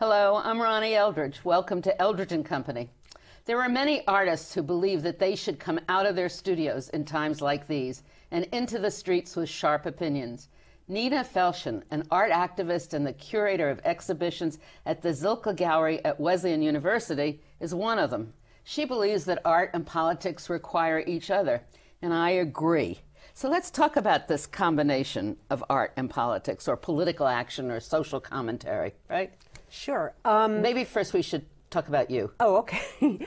Hello, I'm Ronnie Eldridge. Welcome to Eldridge and Company. There are many artists who believe that they should come out of their studios in times like these and into the streets with sharp opinions. Nina Felshin, an art activist and the curator of exhibitions at the Zilkha Gallery at Wesleyan University, is one of them. She believes that art and politics require each other, and I agree. So let's talk about this combination of art and politics, or political action, or social commentary, right? Sure. Maybe first we should talk about you. Oh, okay.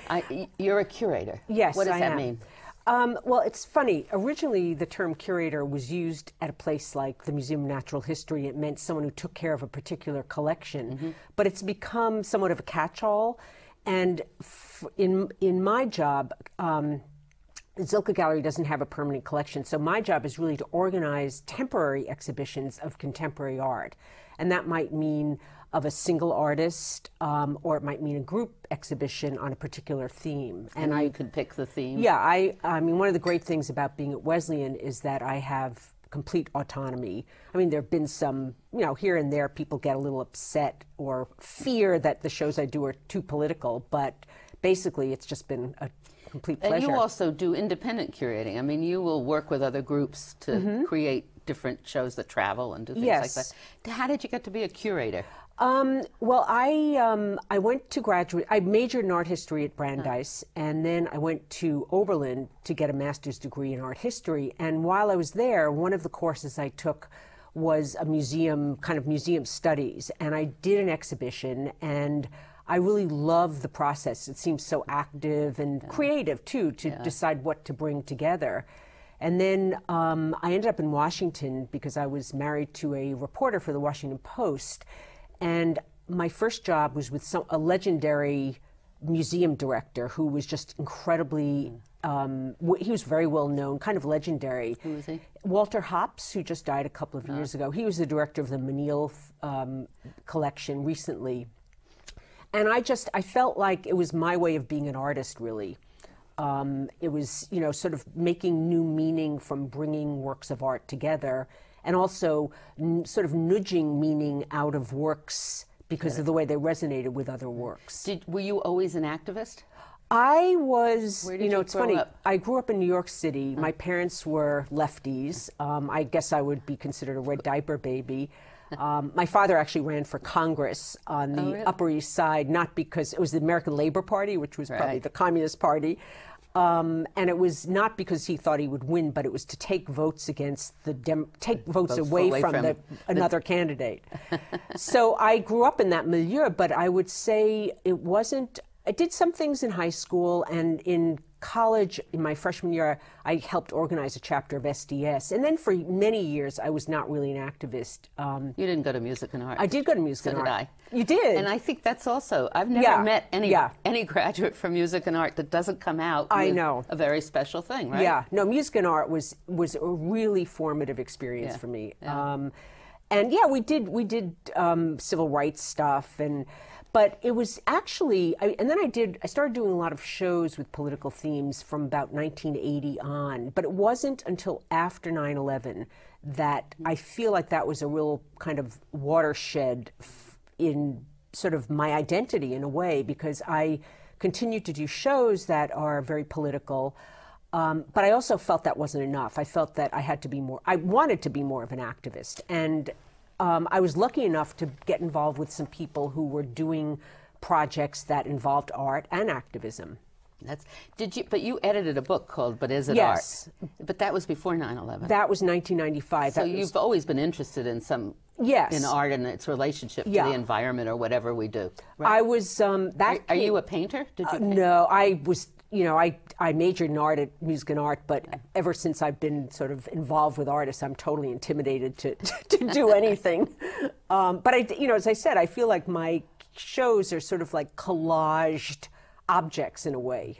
You're a curator. Yes, What does I that am. mean? Well, it's funny. Originally, the term curator was used at a place like the Museum of Natural History. It meant someone who took care of a particular collection. But it's become somewhat of a catch-all. And in my job, the Zilkha Gallery doesn't have a permanent collection. So my job is really to organize temporary exhibitions of contemporary art. And that might mean of a single artist, or it might mean a group exhibition on a particular theme. And you could pick the theme? Yeah, I mean, one of the great things about being at Wesleyan is that I have complete autonomy. I mean, there have been some, here and there people get a little upset or fear that the shows I do are too political, but basically it's just been a complete pleasure. And you also do independent curating. I mean, you will work with other groups to create different shows that travel and do things like that. How did you get to be a curator? Well, I went to graduate. I majored in art history at Brandeis, and then I went to Oberlin to get a master's degree in art history. And while I was there, one of the courses I took was a museum studies, and I did an exhibition, and I really loved the process. It seems so active and creative too, to decide what to bring together. And then I ended up in Washington because I was married to a reporter for the Washington Post. And my first job was with a legendary museum director who was just incredibly, he was very well known, kind of legendary. Who was he? Walter Hopps, who just died a couple of years ago. He was the director of the Menil collection recently. And I felt like it was my way of being an artist, really. It was, sort of making new meaning from bringing works of art together, and also sort of nudging meaning out of works because of the way they resonated with other works. Were you always an activist? I was, Where did you it's grow funny, up? I grew up in New York City. My parents were lefties. I guess I would be considered a red diaper baby. My father actually ran for Congress on the Upper East Side, not because it was the American Labor Party, which was probably the Communist Party. And it was not because he thought he would win, but it was to take votes against take votes away from another candidate. So I grew up in that milieu, but I would say it wasn't. I did some things in high school, and in college, in my freshman year, I helped organize a chapter of SDS. And then for many years, I was not really an activist. You didn't go to music and art. I did go to music and art. So did I. You did? And I think that's also, I've never met any graduate from music and art that doesn't come out with a very special thing, right? Yeah. No, music and art was a really formative experience for me. Yeah. And yeah, we did civil rights stuff, but it was actually, and then I started doing a lot of shows with political themes from about 1980 on, but it wasn't until after 9/11 that I feel like that was a real kind of watershed in sort of my identity in a way, because I continued to do shows that are very political, but I also felt that wasn't enough. I felt that I wanted to be more of an activist. And I was lucky enough to get involved with some people who were doing projects that involved art and activism. But you edited a book called But Is It Yes. Art? But that was before 9/11. That was 1995. So you've always been interested in in art and its relationship to the environment or whatever we do. Right? I was, Are you a painter? Did you paint? No, I was, I majored in art at music and art, but ever since I've been sort of involved with artists, I'm totally intimidated to do anything. But as I said, I feel like my shows are sort of like collaged objects in a way.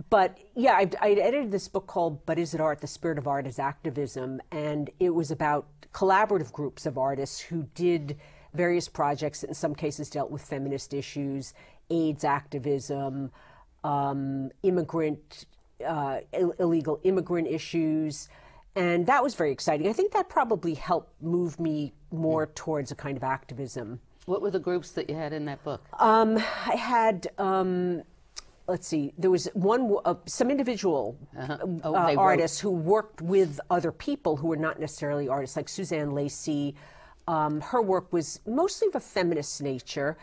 But yeah, I edited this book called But Is It Art? The Spirit of Art is Activism, and it was about collaborative groups of artists who did various projects that in some cases dealt with feminist issues, AIDS activism, illegal immigrant issues, and that was very exciting. I think that probably helped move me more towards a kind of activism. What were the groups that you had in that book? I had, let's see, there was some individual artists who worked with other people who were not necessarily artists, like Suzanne Lacey. Her work was mostly of a feminist nature.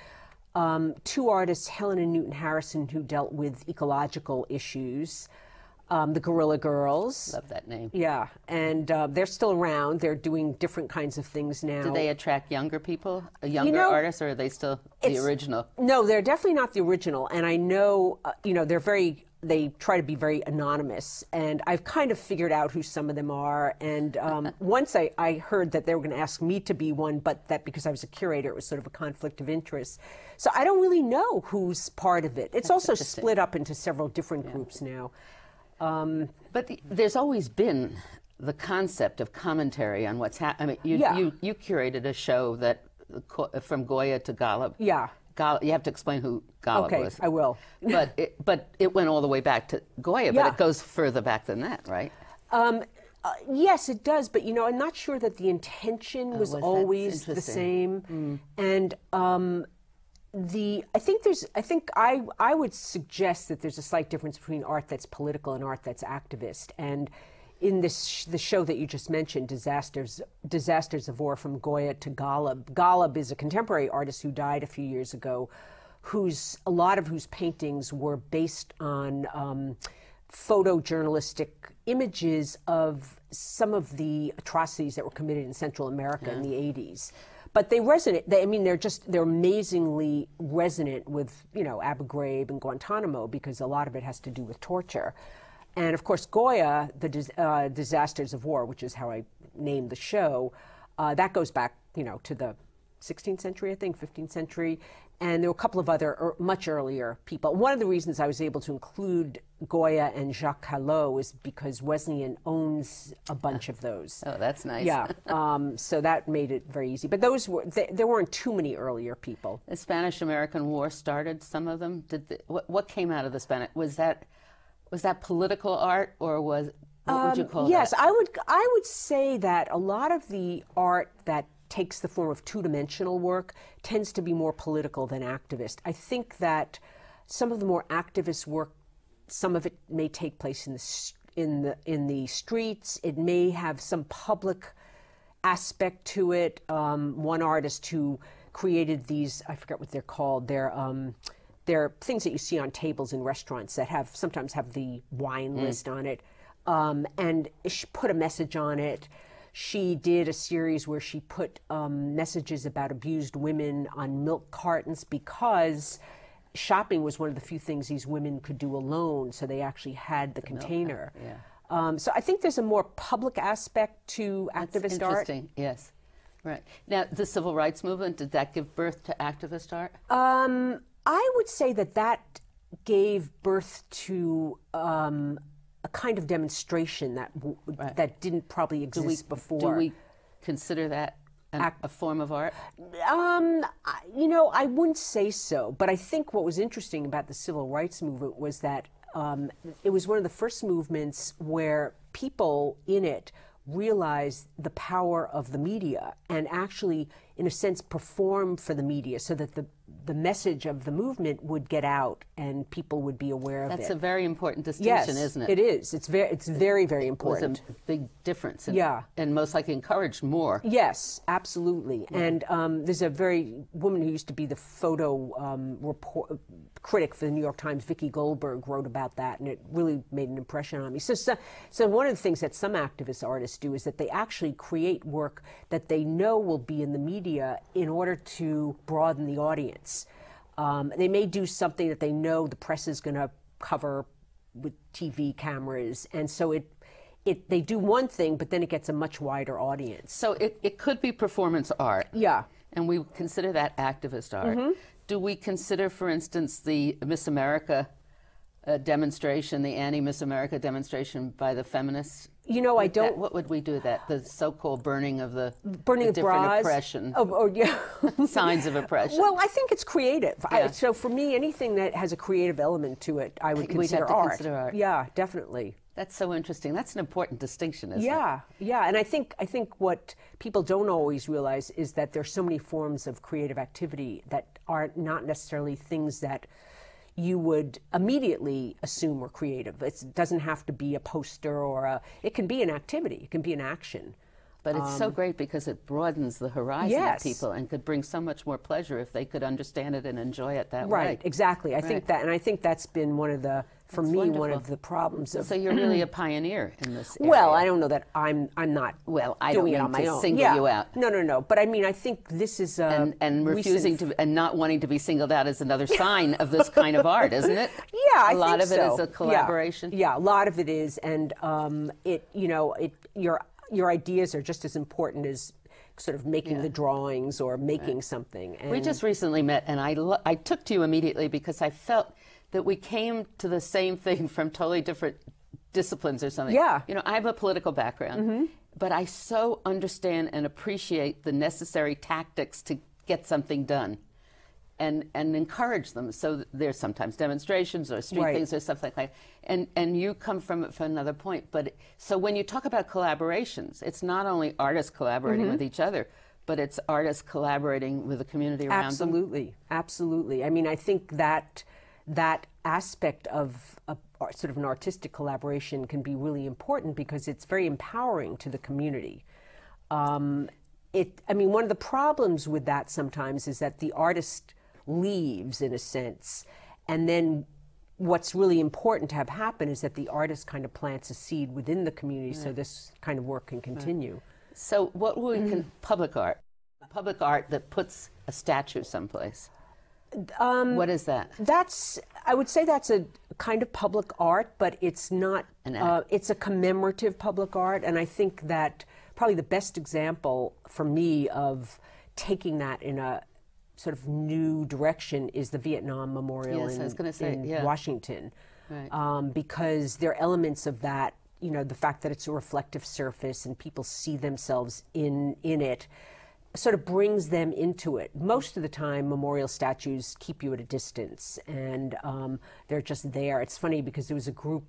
Two artists, Helen and Newton Harrison, who dealt with ecological issues. The Guerrilla Girls. Love that name. Yeah, and they're still around. They're doing different kinds of things now. Do they attract younger people, younger artists, or are they still the original? No, they're definitely not the original. And I know, they try to be very anonymous. And I've kind of figured out who some of them are. And once I heard that they were going to ask me to be one, but that because I was a curator, it was sort of a conflict of interest. So I don't really know who's part of it. It's also split up into several different groups now. But there's always been the concept of commentary on what's happening. I mean, you curated a show that from Goya to Golub. Yeah. You have to explain who Golub was. Okay, I will. But it went all the way back to Goya, but it goes further back than that, right? Yes, it does. But I'm not sure that the intention was always the same. And I would suggest that there's a slight difference between art that's political and art that's activist. And in the show that you just mentioned, Disasters of War from Goya to Golub. Golub is a contemporary artist who died a few years ago, a lot of whose paintings were based on photojournalistic images of some of the atrocities that were committed in Central America in the 80s. But they resonate. They're amazingly resonant with, Abu Ghraib and Guantanamo, because a lot of it has to do with torture. And of course, Goya, the Disasters of War, which is how I named the show, that goes back, to the 16th century, I think, 15th century. And there were a couple of other much earlier people. One of the reasons I was able to include Goya and Jacques Callot is because Wesleyan owns a bunch of those. Oh, that's nice. Yeah, so that made it very easy. But there weren't too many earlier people. The Spanish-American War started some of them. What came out of the Spanish? Was that political art, or what would you call that? Yes, I would say that a lot of the art that takes the form of two-dimensional work tends to be more political than activist. I think that some of the more activist work, some of it may take place in the streets. It may have some public aspect to it. One artist who created these, I forget what they're called. They're things that you see on tables in restaurants that sometimes have the wine list on it, and she put a message on it. She did a series where she put messages about abused women on milk cartons because shopping was one of the few things these women could do alone, so they actually had the container. So I think there's a more public aspect to activist art. Interesting, yes. Right. Now, the civil rights movement, did that give birth to activist art? I would say that gave birth to a kind of demonstration that didn't probably exist before. Do we consider that a form of art? I wouldn't say so. But I think what was interesting about the civil rights movement was that it was one of the first movements where people in it realized the power of the media and actually, in a sense, perform for the media so that the message of the movement would get out and people would be aware of it. That's a very important distinction, isn't it? It is. It's very, very important. It was a big difference. Yeah. And most likely encouraged more. Yes, absolutely. Yeah. And there's a woman who used to be the photo critic for the New York Times, Vicki Goldberg, wrote about that, and it really made an impression on me. So one of the things that some activist artists do is that they actually create work that they know will be in the media in order to broaden the audience. They may do something that they know the press is going to cover with TV cameras, and so they do one thing, but then it gets a much wider audience. So it could be performance art. Yeah. And we consider that activist art. Mm-hmm. Do we consider, for instance, the Miss America demonstration, the anti-Miss America demonstration by the feminists? I don't. What would we do with that? The so-called burning of the different bras. Oppression. Yeah. Signs of oppression. Well, I think it's creative. Yeah. So for me, anything that has a creative element to it, I would consider art. Consider art. Yeah, definitely. That's so interesting. That's an important distinction, isn't it? Yeah, yeah, and I think what people don't always realize is that there's so many forms of creative activity that are not necessarily things that you would immediately assume are creative. It doesn't have to be a poster it can be an activity, it can be an action. But it's so great because it broadens the horizon of people and could bring so much more pleasure if they could understand it and enjoy it that way. Right, exactly. I think that, and I think that's been one of the, for me, wonderful. one of the problems of. So you're really a pioneer in this area. Well, I don't know that I'm not. Well, I doing don't it on mean my to own. single you out. No. But I mean, I think this is and refusing to and not wanting to be singled out is another sign of this kind of art, isn't it? Yeah, I a lot think of it so. is a collaboration. Yeah, a lot of it is, and your ideas are just as important as sort of making the drawings or making something. And we just recently met, and I took to you immediately because I felt that we came to the same thing from totally different disciplines or something. Yeah. You know, I have a political background, but I so understand and appreciate the necessary tactics to get something done. And encourage them. So there's sometimes demonstrations or street things or stuff like that. And you come from it from another point. But so when you talk about collaborations, it's not only artists collaborating with each other, but it's artists collaborating with the community around them. Absolutely. I mean, I think that aspect of sort of an artistic collaboration can be really important because it's very empowering to the community. I mean, one of the problems with that sometimes is that the artist leaves, in a sense, and then what's really important to have happen is that the artist kind of plants a seed within the community so this kind of work can continue. So what would we public art that puts a statue someplace? What is that? I would say that's a kind of public art, but it's not, it's a commemorative public art, and I think that probably the best example for me of taking that in a sort of new direction is the Vietnam Memorial in Washington, because there are elements of that, you know, the fact that it's a reflective surface and people see themselves in it, sort of brings them into it. Most of the time, memorial statues keep you at a distance, and they're just there. It's funny because there was a group.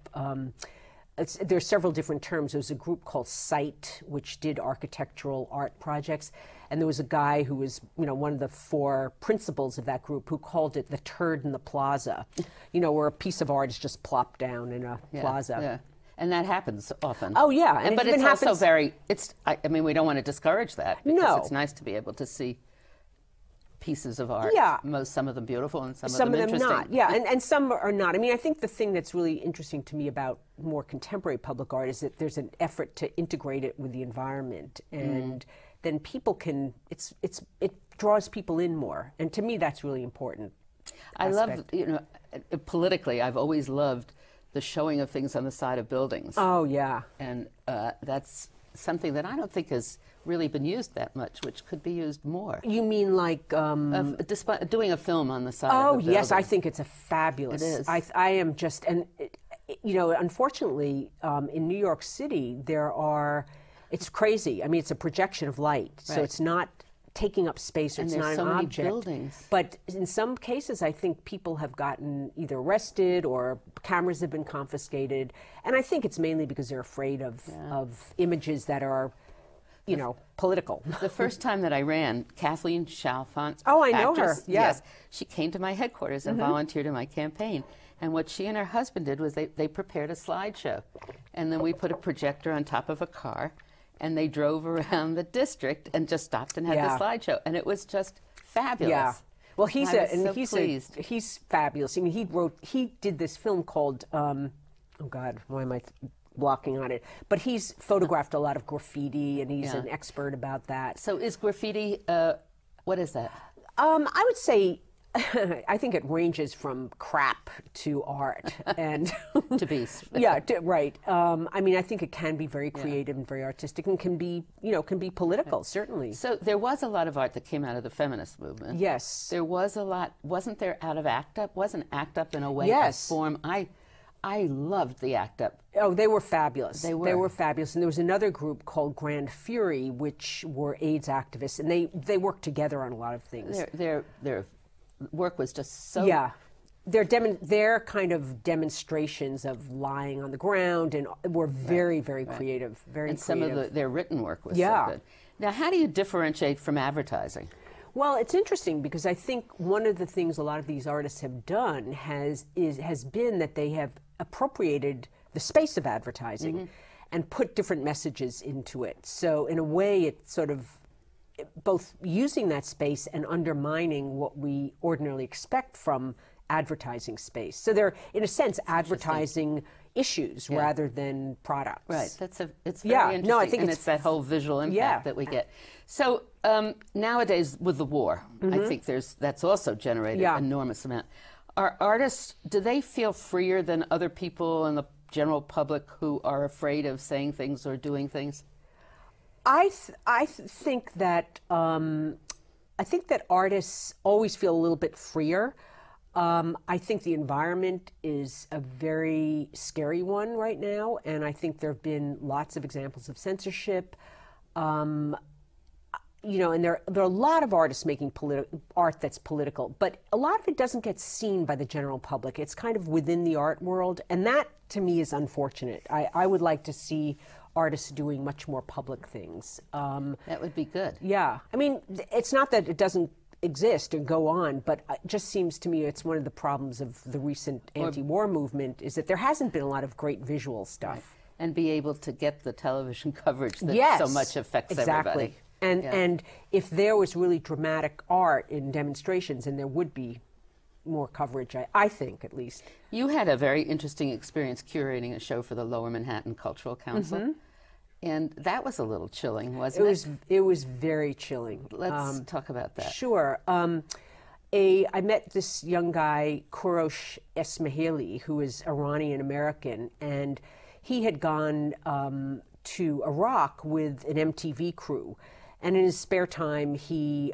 There's several different terms. There was a group called SITE, which did architectural art projects, and there was a guy who was, you know, one of the 4 principals of that group who called it the turd in the plaza, you know, where a piece of art is just plopped down in a plaza. Yeah. And that happens often. Oh, yeah. But it's also very, I mean, we don't want to discourage that because it's nice to be able to see pieces of art. Yeah. Some of them beautiful and some of them interesting. Not. Yeah, and some are not. I mean, I think the thing that's really interesting to me about more contemporary public art is that there's an effort to integrate it with the environment, and then people can. It draws people in more, and to me, that's really important. I love, you know, politically, I've always loved the showing of things on the side of buildings. Oh yeah, and that's something that I don't think has really been used that much, which could be used more. You mean like doing a film on the side of the building? Yes, I think it's a fabulous. It is. I am just, and you know, unfortunately, in New York City, it's crazy. I mean, it's a projection of light, so it's not taking up space, or it's not an object. Many buildings. But in some cases, I think people have gotten either arrested or cameras have been confiscated, and I think it's mainly because they're afraid of images that are, you know, political. The first time that I ran, Kathleen Chalfant, I know actress, her. Yeah. Yes, she came to my headquarters and volunteered in my campaign. And what she and her husband did was they prepared a slideshow, and then we put a projector on top of a car, and they drove around the district and just stopped and had the slideshow, and it was just fabulous. Yeah. Well, he's fabulous. I mean, he did this film called, oh God, why am I blocking on it? But he's photographed a lot of graffiti, and he's an expert about that. So is graffiti, what is that? I would say, I think it ranges from crap to art, and to be right. I mean, I think it can be very creative and very artistic, and can be, you know, can be political, certainly. So there was a lot of art that came out of the feminist movement. Yes, there was a lot. Wasn't there out of ACT UP? Wasn't ACT UP in a way a form? I loved the ACT UP. Oh, they were fabulous. They were fabulous. And there was another group called Grand Fury, which were AIDS activists, and they worked together on a lot of things. Their work was just so they're kind of demonstrations of lying on the ground, and were very, very creative, very and creative. some of their written work was so good. Now, how do you differentiate from advertising? Well, it's interesting because I think one of the things a lot of these artists have done has been that they have appropriated the space of advertising and put different messages into it. So in a way, it's sort of both using that space and undermining what we ordinarily expect from advertising space. So they're, in a sense, advertising issues rather than products. Right. It's very interesting. No, I think it's that whole visual impact that we get. So nowadays with the war, I think that's also generated an enormous amount. Are artists, do they feel freer than other people in the general public who are afraid of saying things or doing things? I think that artists always feel a little bit freer. I think the environment is a very scary one right now, and I think there have been lots of examples of censorship. You know, and there are a lot of artists making art that's political, but a lot of it doesn't get seen by the general public. It's kind of within the art world, and that, to me, is unfortunate. I would like to see artists doing much more public things. That would be good. Yeah. I mean, it's not that it doesn't exist and go on, but it just seems to me it's one of the problems of the recent anti-war movement is that there hasn't been a lot of great visual stuff. Right. And be able to get the television coverage that so much affects everybody. And if there was really dramatic art in demonstrations, and there would be more coverage, I think, at least. You had a very interesting experience curating a show for the Lower Manhattan Cultural Council. And that was a little chilling, wasn't it? It was very chilling. Let's talk about that. Sure. I met this young guy, Kourosh Esmahili, who is Iranian American, and he had gone to Iraq with an MTV crew. And in his spare time, he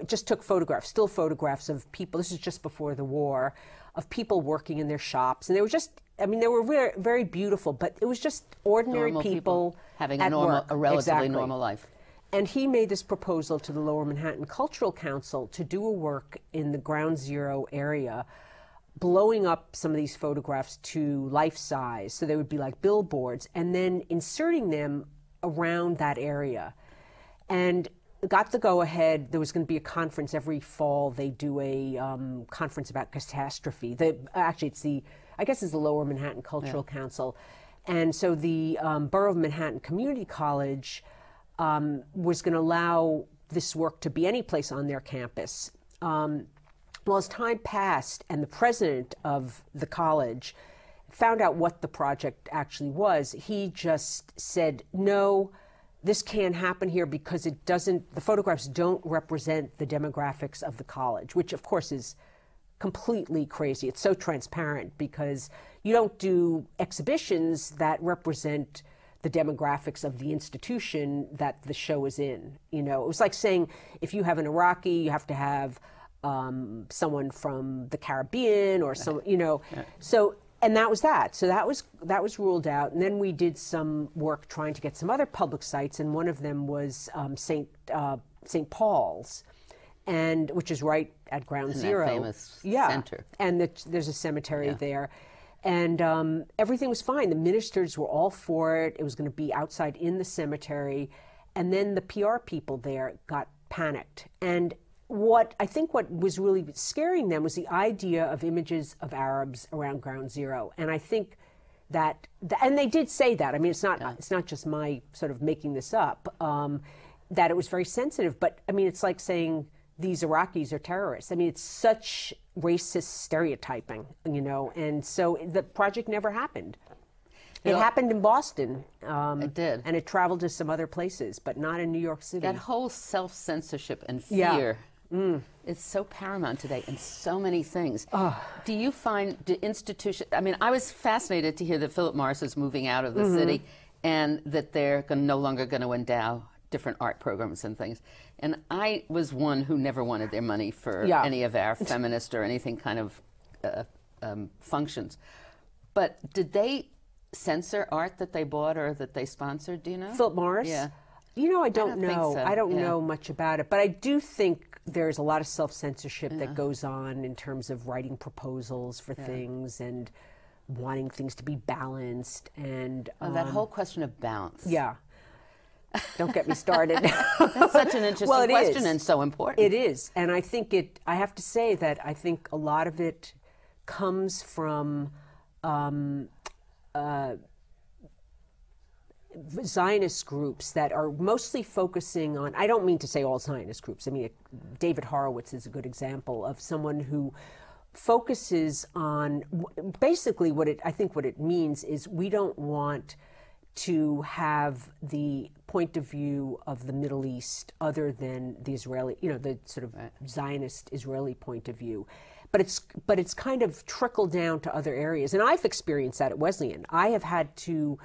just took photographs, still photographs of people. This is just before the war, of people working in their shops. And they were just, I mean, they were very, very beautiful, but it was just ordinary people having at work. a relatively normal life. And he made this proposal to the Lower Manhattan Cultural Council to do a work in the Ground Zero area, blowing up some of these photographs to life size, so they would be like billboards, and then inserting them around that area. And got the go-ahead. There was going to be a conference every fall. They do a conference about catastrophe. Actually, I guess it's the Lower Manhattan Cultural Council. And so the Borough of Manhattan Community College was going to allow this work to be any place on their campus. Well, as time passed and the president of the college found out what the project actually was, he just said, no, this can't happen here because the photographs don't represent the demographics of the college, which of course is completely crazy. It's so transparent because you don't do exhibitions that represent the demographics of the institution that the show is in. You know, it was like saying if you have an Iraqi, you have to have someone from the Caribbean or some, you know, so. And that was that. So that was ruled out. And then we did some work trying to get some other public sites, and one of them was St. Paul's, which is right at Ground Zero. That famous center. And there's a cemetery there. And everything was fine. The ministers were all for it. It was going to be outside in the cemetery. And then the PR people there got panicked. And what was really scaring them was the idea of images of Arabs around Ground Zero. And I think that, and they did say that. I mean, it's not just my sort of making this up, that it was very sensitive. But I mean, it's like saying these Iraqis are terrorists. I mean, it's such racist stereotyping, you know, and so the project never happened. It happened in Boston. It did. And it traveled to some other places, but not in New York City. That whole self-censorship and fear is so paramount today in so many things. Do you find the institution, I mean, I was fascinated to hear that Philip Morris is moving out of the city and that they're no longer going to endow different art programs and things. And I was one who never wanted their money for any of our feminist or anything kind of functions. But did they censor art that they bought or that they sponsored, do you know? Philip Morris? Yeah. You know, I don't know. So. I don't know much about it, but I do think there's a lot of self-censorship that goes on in terms of writing proposals for things and wanting things to be balanced and that whole question of balance. Yeah. Don't get me started. That's such an interesting question and so important. It is. And I think I have to say that I think a lot of it comes from Zionist groups that are mostly focusing on, I don't mean to say all Zionist groups, I mean, David Horowitz is a good example of someone who focuses on, basically I think what it means is we don't want to have the point of view of the Middle East other than the Israeli, you know, the sort of Zionist Israeli point of view. But it's kind of trickled down to other areas. And I've experienced that at Wesleyan. I have had to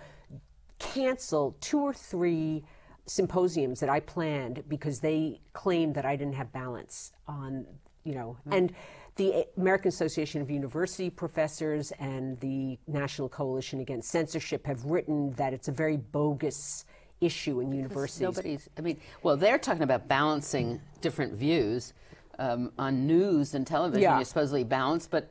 cancel 2 or 3 symposiums that I planned because they claimed that I didn't have balance on, you know, and the American Association of University Professors and the National Coalition Against Censorship have written that it's a very bogus issue in universities. Well, they're talking about balancing different views on news and television. You're supposedly balanced, but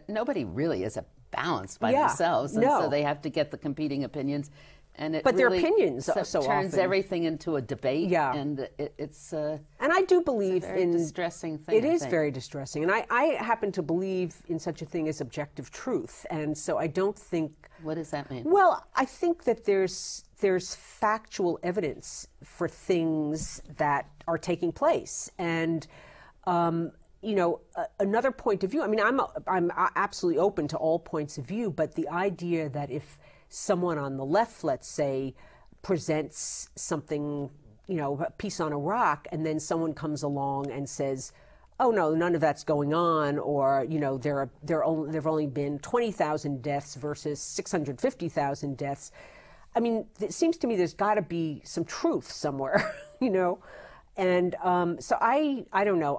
nobody really is balanced by themselves, and so they have to get the competing opinions. And it their really opinions so turns often everything into a debate. Yeah, and it's and I do believe it's a very distressing thing. It is very distressing, and I happen to believe in such a thing as objective truth, and so I don't think. What does that mean? Well, I think that there's factual evidence for things that are taking place, and you know, another point of view. I mean, I'm absolutely open to all points of view, but the idea that if someone on the left, let's say, presents something, you know, a piece on a rock, and then someone comes along and says, oh no, none of that's going on, or, you know, there have only been 20,000 deaths versus 650,000 deaths. I mean, it seems to me there's got to be some truth somewhere, you know. And so I don't know.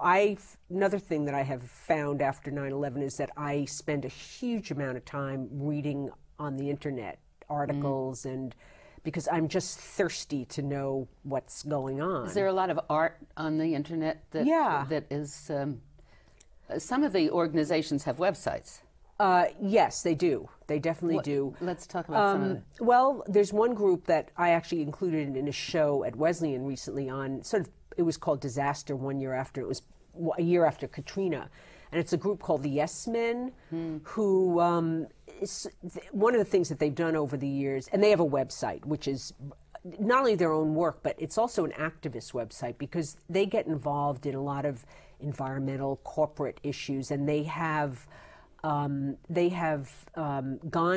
Another thing that I have found after 9/11 is that I spend a huge amount of time reading on the internet articles, and because I'm just thirsty to know what's going on. Is there a lot of art on the internet that is some of the organizations have websites? Yes, they do. They definitely do. Let's talk about some of them. Well, there's one group that I actually included in a show at Wesleyan recently on it was called Disaster 1 year after, it was a year after Katrina. And it's a group called the Yes Men, who, one of the things that they've done over the years, and they have a website, which is not only their own work, but it's also an activist website, because they get involved in a lot of environmental corporate issues, and they have gone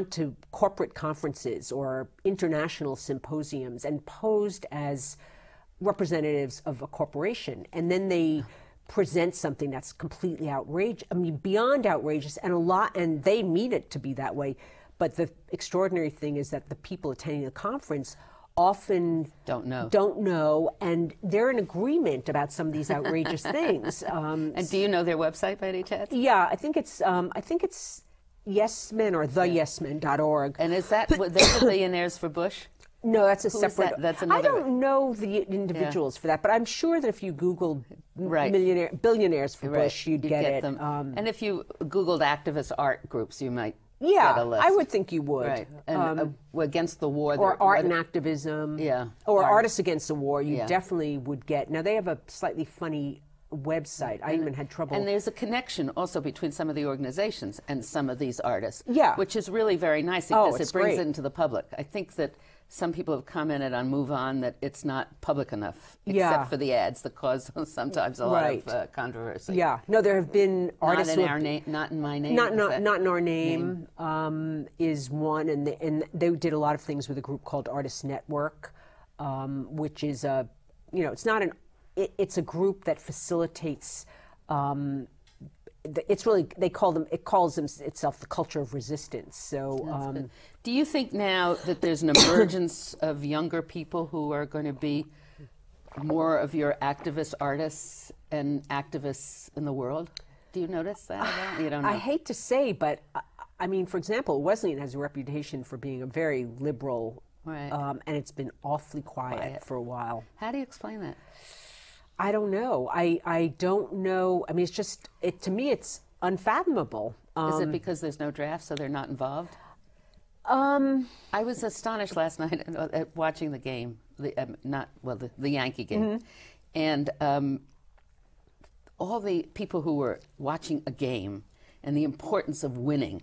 to corporate conferences or international symposiums and posed as representatives of a corporation, and then they present something that's completely outrageous. I mean, beyond outrageous, and they mean it to be that way. But the extraordinary thing is that the people attending the conference often don't know, and they're in agreement about some of these outrageous things. And do you know their website by any chance? Yeah, I think it's Yesmen or theyesmen.org. And is that they're the billionaires for Bush? No, that's a separate. That's another. I don't know the individuals for that, but I'm sure that if you Googled billionaires for Bush, you'd get it. Them. And if you Googled activist art groups, you might get a list. I would think you would. Right. And against the war. Or art and activism. Yeah. Or artists against the war, you definitely would get. Now, they have a slightly funny website. I even had trouble. And there's a connection also between some of the organizations and some of these artists. Yeah. Which is really very nice because it brings great. it into the public. I think that some people have commented on Move On that it's not public enough, except for the ads that cause sometimes a lot of controversy. Yeah. No, there have been artists not in my name. Not in our name is one, and they did a lot of things with a group called Artist Network, which is it's not it's a group that facilitates. It's really it calls itself the culture of resistance. So, do you think now that there's an emergence of younger people who are going to be more of your activist artists and activists in the world? Do you notice that? You don't know. I hate to say, but I mean, for example, Wesleyan has a reputation for being a very liberal Right. And it's been awfully quiet for a while. How do you explain that? I don't know. I don't know. I mean, it's just, to me, it's unfathomable. Is it because there's no draft, so they're not involved? I was astonished last night at watching the game, the Yankee game, and all the people who were watching a game and the importance of winning,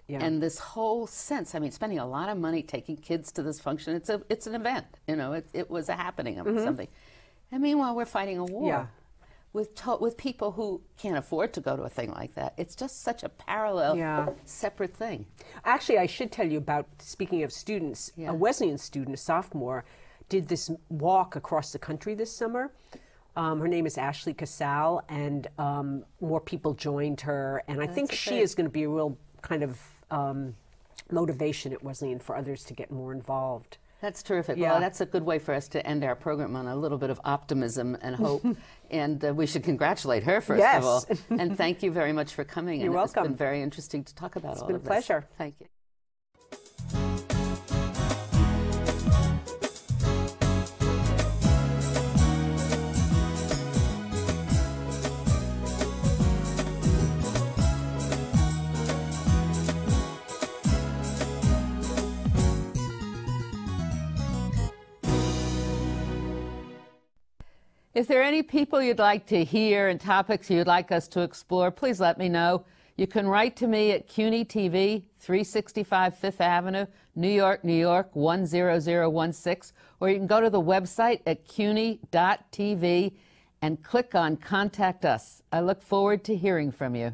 and this whole sense. I mean, spending a lot of money taking kids to this function. It's an event, you know. It was a happening of something. And meanwhile, we're fighting a war with people who can't afford to go to a thing like that. It's just such a parallel, separate thing. Actually, I should tell you about, speaking of students, a Wesleyan student, a sophomore, did this walk across the country this summer. Her name is Cecile, and more people joined her. And I think she is going to be a real kind of motivation at Wesleyan for others to get more involved. That's terrific. Well, that's a good way for us to end our program on a little bit of optimism and hope. And we should congratulate her, first of all. And thank you very much for coming. You're welcome. It's been very interesting to talk about all of this. It's been a pleasure. Thank you. If there are any people you'd like to hear and topics you'd like us to explore, please let me know. You can write to me at CUNY TV, 365 Fifth Avenue, New York, New York, 10016, or you can go to the website at cuny.tv and click on Contact Us. I look forward to hearing from you.